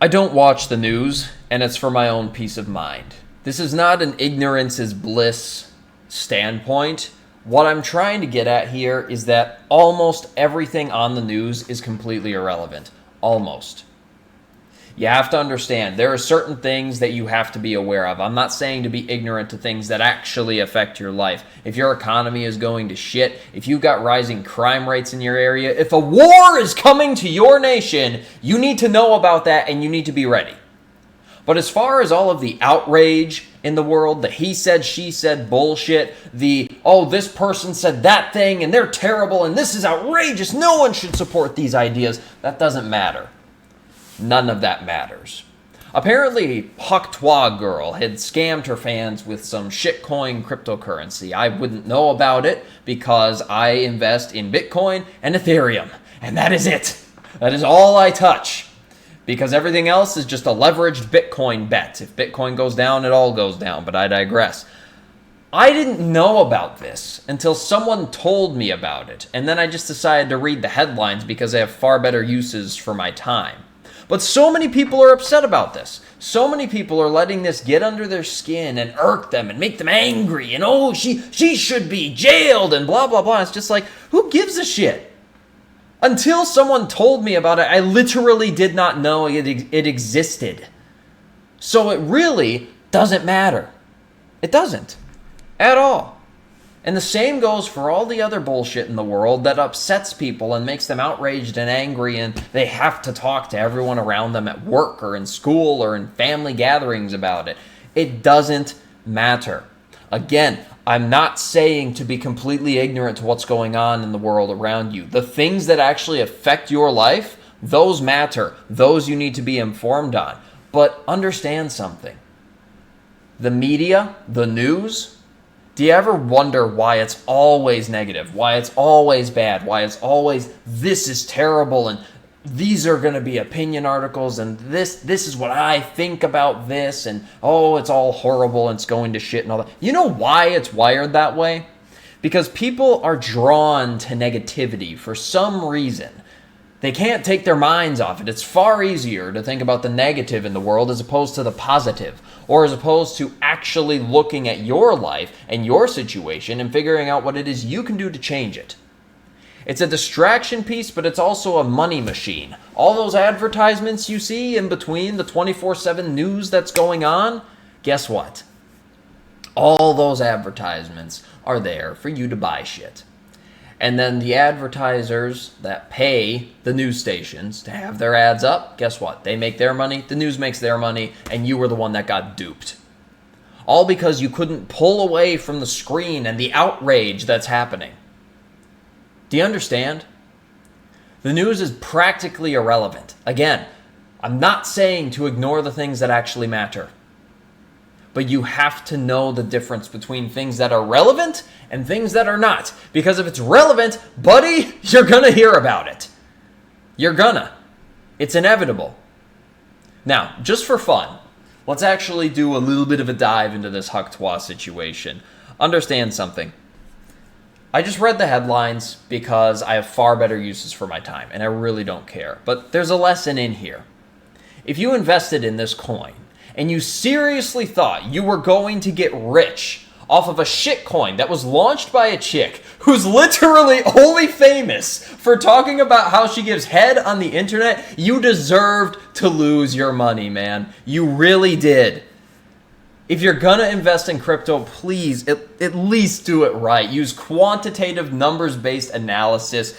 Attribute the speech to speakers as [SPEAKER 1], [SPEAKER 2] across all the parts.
[SPEAKER 1] I don't watch the news, and it's for my own peace of mind. This is not an ignorance is bliss standpoint. What I'm trying to get at here is that almost everything on the news is completely irrelevant. Almost. You have to understand, there are certain things that you have to be aware of. I'm not saying to be ignorant to things that actually affect your life. If your economy is going to shit, if you've got rising crime rates in your area, if a war is coming to your nation, you need to know about that and you need to be ready. But as far as all of the outrage in the world, the he said, she said bullshit, this person said that thing and they're terrible and this is outrageous, no one should support these ideas, that doesn't matter. None of that matters. Apparently, Huck Twa Girl had scammed her fans with some shitcoin cryptocurrency. I wouldn't know about it because I invest in Bitcoin and Ethereum. And that is it. That is all I touch. Because everything else is just a leveraged Bitcoin bet. If Bitcoin goes down, it all goes down. But I digress. I didn't know about this until someone told me about it. And then I just decided to read the headlines because I have far better uses for my time. But so many people are upset about this. So many people are letting this get under their skin and irk them and make them angry. And she should be jailed and blah, blah, blah. It's just like, who gives a shit? Until someone told me about it, I literally did not know it existed. So it really doesn't matter. It doesn't. At all. And the same goes for all the other bullshit in the world that upsets people and makes them outraged and angry and they have to talk to everyone around them at work or in school or in family gatherings about it. It doesn't matter. Again, I'm not saying to be completely ignorant to what's going on in the world around you. The things that actually affect your life, those matter. Those you need to be informed on. But understand something. The media, the news, do you ever wonder why it's always negative, why it's always bad, why it's always this is terrible and these are going to be opinion articles and this is what I think about this and it's all horrible and it's going to shit and all that. You know why it's wired that way? Because people are drawn to negativity for some reason. They can't take their minds off it. It's far easier to think about the negative in the world as opposed to the positive, or as opposed to actually looking at your life and your situation and figuring out what it is you can do to change it. It's a distraction piece, but it's also a money machine. All those advertisements you see in between the 24/7 news that's going on, guess what? All those advertisements are there for you to buy shit. And then the advertisers that pay the news stations to have their ads up, guess what? They make their money, the news makes their money, and you were the one that got duped. All because you couldn't pull away from the screen and the outrage that's happening. Do you understand? The news is practically irrelevant. Again, I'm not saying to ignore the things that actually matter. But you have to know the difference between things that are relevant and things that are not. Because if it's relevant, buddy, you're gonna hear about it. You're gonna. It's inevitable. Now, just for fun, let's actually do a little bit of a dive into this Huck Twa situation. Understand something. I just read the headlines because I have far better uses for my time, and I really don't care. But there's a lesson in here. If you invested in this coin, and you seriously thought you were going to get rich off of a shitcoin that was launched by a chick who's literally only famous for talking about how she gives head on the internet, you deserved to lose your money, man. You really did. If you're gonna invest in crypto, please at least do it right. Use quantitative numbers-based analysis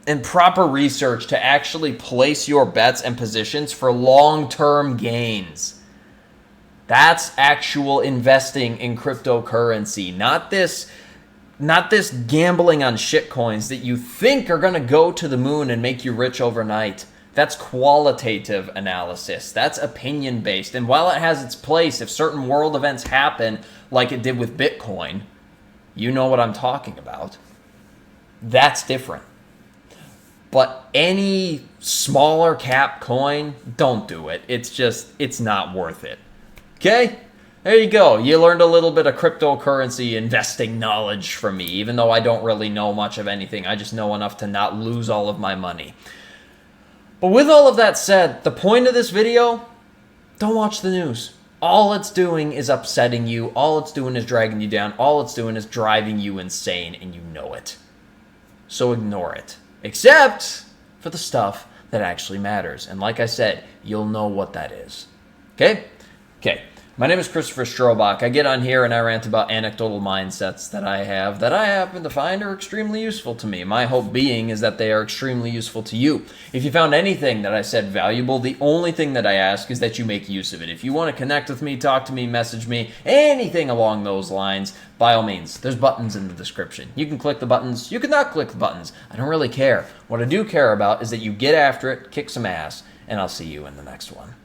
[SPEAKER 1] and proper research to actually place your bets and positions for long-term gains. That's actual investing in cryptocurrency, not this gambling on shitcoins that you think are going to go to the moon and make you rich overnight. That's qualitative analysis. That's opinion-based. And while it has its place, if certain world events happen like it did with Bitcoin, you know what I'm talking about. That's different. But any smaller cap coin, don't do it. It's not worth it. Okay? There you go. You learned a little bit of cryptocurrency investing knowledge from me, even though I don't really know much of anything. I just know enough to not lose all of my money. But with all of that said, the point of this video, don't watch the news. All it's doing is upsetting you. All it's doing is dragging you down. All it's doing is driving you insane, and you know it. So ignore it. Except for the stuff that actually matters. And like I said, you'll know what that is. Okay? Okay. My name is Christopher Strobach. I get on here and I rant about anecdotal mindsets that I have that I happen to find are extremely useful to me. My hope being is that they are extremely useful to you. If you found anything that I said valuable, the only thing that I ask is that you make use of it. If you want to connect with me, talk to me, message me, anything along those lines, by all means, there's buttons in the description. You can click the buttons. You can not click the buttons. I don't really care. What I do care about is that you get after it, kick some ass, and I'll see you in the next one.